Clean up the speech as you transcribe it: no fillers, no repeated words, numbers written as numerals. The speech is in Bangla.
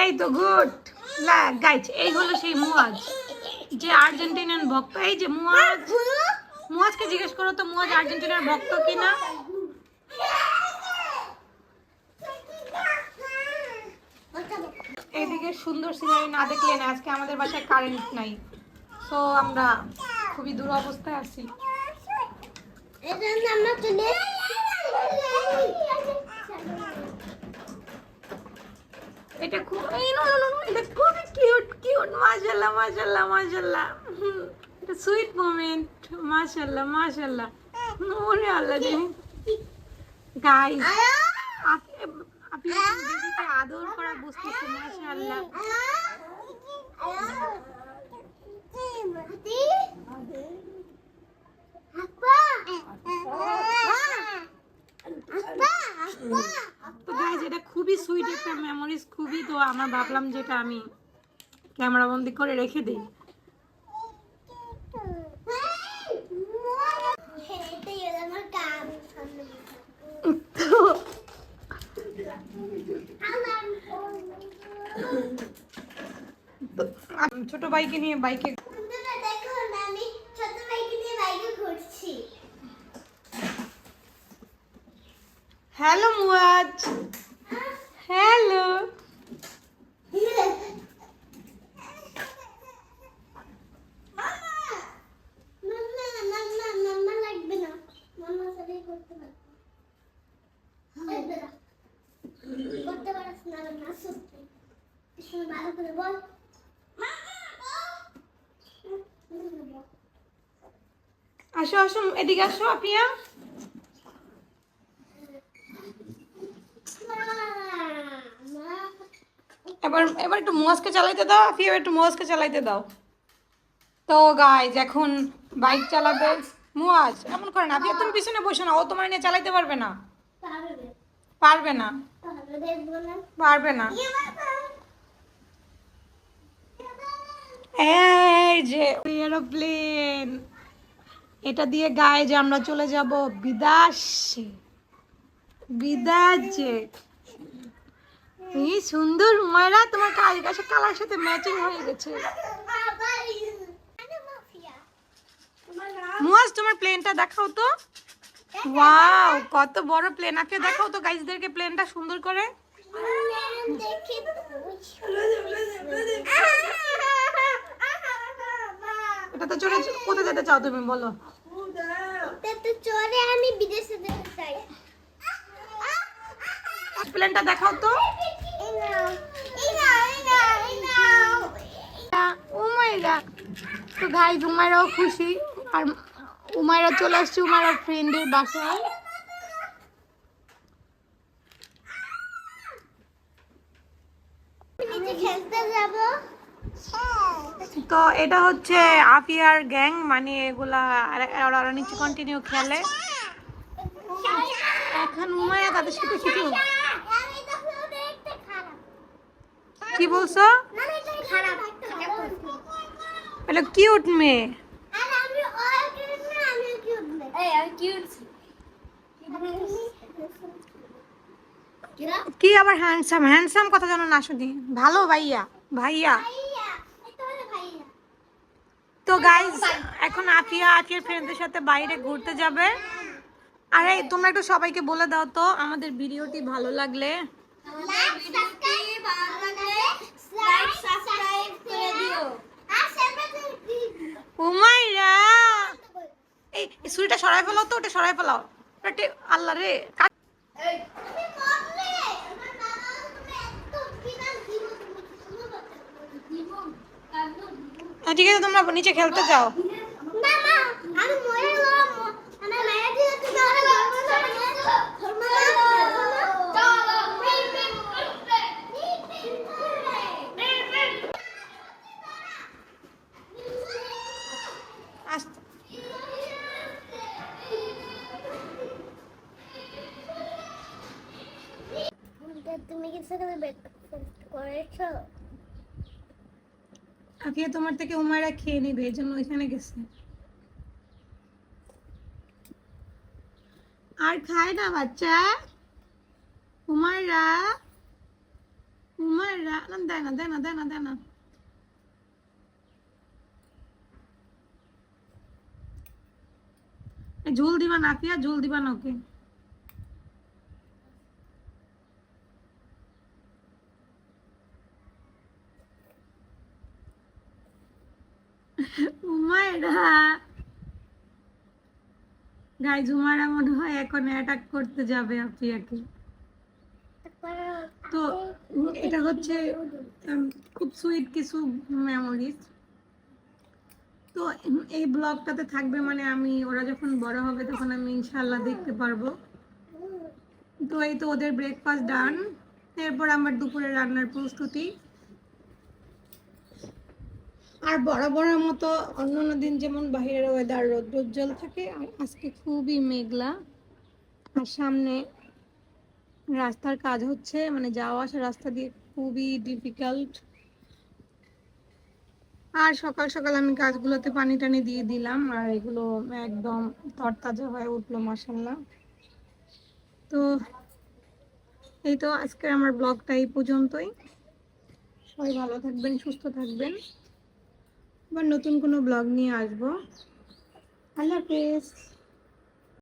এই তো গুড গাইজ, এই হলো সেই মুয়াজ, যে আর্জেন্টিনার ভক্ত। এই যে মুয়াজ, মুয়াজকে জিজ্ঞেস করো তো মুয়াজ আর্জেন্টিনার ভক্ত কিনা। এদিকে সুন্দর সিনারি না দেখলে না, আজকে আমাদের বাসায় কারেন্ট নাই, সো আমরা খুবই দুরবস্থায় আছি। এটা খুব এটা খুবই কিউট কিউট, মাশাআল্লাহ মাশাআল্লাহ মাশাআল্লাহ, এটা সুইট মোমেন্ট, মাশাআল্লাহ মাশাআল্লাহ। ওরে আল্লাহ রে গাইস, আপনি বেবিকে আদর করা বুঝতেছে, মাশাআল্লাহ। তো গাইস, এটা খুবই সুইট একটা মেমোরিজ, খুবই। তো আমার ভাবলাম যেটা আমি ক্যামেরা বন্দি করে রেখে দিই। ছোট ভাইকে নিয়ে বাইকে ঘুরছি। Hello Muaz, hello. আসো আসো, এদিকে আসো আপিয়া। এবার এবার একটু মোয়াজকে চালাইতে দাও আপিয়া, একটু মোয়াজকে চালাইতে দাও। তো গাইজ, এখন বাইক চালাবে মুয়াজ। এমন করে না আপিয়া, তুমি পিছনে বসো না, ও তোমার নিয়ে চালাইতে পারবে না, পারবে না, পারবে না। এই যে এরোপ্লেন, এটা দিয়ে গাইজ আমরা চলে যাব বিদেশে, বিদেশে। এই সুন্দর হুমায়রা, তোমার কাছে কালার সাথে ম্যাচিং হয়ে গেছে। মুয়াজ, তোমার প্লেনটা দেখাও তো। ওয়াও, কত বড় প্লেন! আপনি দেখাও তো গাইজদেরকে প্লেনটা সুন্দর করে। এটা তো চড়ে কোথায় যেতে চাও তুমি, বলো। এটা চড়ে আমি বিদেশে যেতে চাই। প্লেনটা দেখাও তো। উমাইরা, তো গাইজ উমাইরাও খুশি, আর উমাইরা চলে আসছে উমাইরার ফ্রেন্ডের বাসায়। তো এটা হচ্ছে আফিয়ার গ্যাং, মানে এগুলা ওরা নিচে কন্টিনিউ খেলে। এখন উমাইয়া তাদের সাথে কিছু কি বলছো? এটা কিউট মেয়ে। কি আবার হ্যান্ডসাম হ্যান্ডসাম কথা জানো না শুনি, ভালো ভাইয়া ভাইয়া। তো গাইজ, এখন আফিয়া আজকের ফ্রেন্ডদের সাথে বাইরে ঘুরতে যাবে। আরে তোমরা একটু সবাইকে বলে দাও তো আমাদের ভিডিওটি ভালো লাগলে উমাইরা, এই ছুরিটা সরাই ফেলাও তো, ওটা সরাই ফেলাও। আল্লাহ রে, ঠিক আছে তোমরা নিচে খেলতে যাও। তুমি কি সকালে ব্রেকফাস্ট করেছো? আজকে তোমার থেকে উমাইরা খেয়ে নিবে, এই জন্য ওইখানে গেছে। আর খায় না বাচ্চা উমাইরা। উমায়রা না, দেয় না দেয় না দেয় না দেয় না। ঝোল দিবা না পিয়া, ঝোল দিবা না ওকে। উমায়রা গাইজ, উমায়রা মনে হয় এখন অ্যাটাক করতে যাবে আপিয়াকে। তো এটা হচ্ছে খুব সুইট কিছু মেমোরিজ। তো এই ব্লগটাতে থাকবে, মানে আমি ওরা যখন বড় হবে তখন আমি ইনশাল্লাহ দেখতে পারবো। তো এই তো ওদের ব্রেকফাস্ট ডান, এরপর আমার দুপুরে রান্নার প্রস্তুতি। আর বরাবরের মতো অন্যান্য দিন যেমন বাইরের ওয়েদার রৌদ্রোজ্জ্বল থাকে, আর আজকে খুবই মেঘলা। আর সামনে রাস্তার কাজ হচ্ছে, মানে যাওয়া আসা রাস্তা দিয়ে খুবই ডিফিকাল্ট। আর সকাল সকাল আমি গাছগুলোতে পানি টানি দিয়ে দিলাম, আর এগুলো একদম তরতাজা হয়ে উঠলো মাশাআল্লাহ। তো এই তো আজকে আমার ব্লগটা এই পর্যন্তই। সবাই ভালো থাকবেন, সুস্থ থাকবেন। আবার নতুন কোনো ব্লগ নিয়ে আসবো। আল্লাহ হাফেজ।